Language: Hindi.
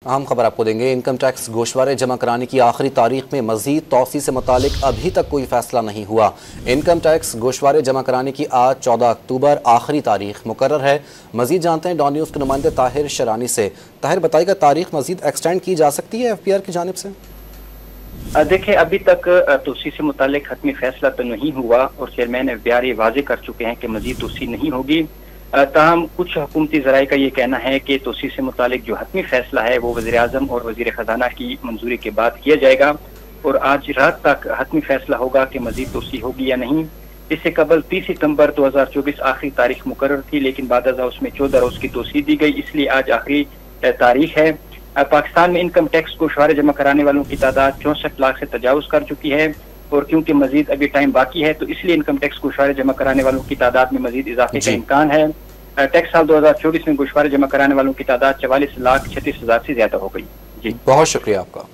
अहम खबर आपको देंगे। इनकम टैक्स गोशवारे जमा कराने की आखिरी तारीख में मजीद तौसी से मुतालिक अभी तक कोई फैसला नहीं हुआ। इनकम टैक्स गोशवारे जमा कराने की आज 14 अक्टूबर आखिरी तारीख मुकर्रर है। मजीद जानते हैं डॉन न्यूज़ के नुमाइंदे ताहिर शरानी से। ताहिर, बताइएगा तारीख मजीद एक्सटेंड की जा सकती है FPR की जानिब से? देखिए, अभी तक तोसी से मुतालिक हतमी फैसला तो नहीं हुआ और चेयरमैन FPR ये वाजे कर चुके हैं कि मजीद तोसी नहीं होगी। ताहम कुछ हुकूमती ज़राए का ये कहना है कि तोसी से मुतालिक जो हतमी फैसला है वो वज़ीर आज़म और वज़ीर ख़जाना की मंजूरी के बाद किया जाएगा और आज रात तक हतमी फैसला होगा कि मजीद तोसी होगी या नहीं। इससे कबल 30 सितंबर 2024 आखिरी तारीख मुकर्रर थी, लेकिन बाद उसमें 14 रोज़ की तोसी दी गई, इसलिए आज आखिरी तारीख है। पाकिस्तान में इनकम टैक्स गोशवारे जमा कराने वालों की तादाद 64 लाख से तजावुज़ कर चुकी है और क्योंकि मजीद अभी टाइम बाकी है तो इसलिए इनकम टैक्स गोशवारे जमा कराने वालों की तादाद में मजीद इजाफे का इम्कान है। टैक्स साल 2024 में गोशवारे जमा कराने वालों की तादाद 44,36,000 से ज्यादा हो गई। जी, बहुत शुक्रिया आपका।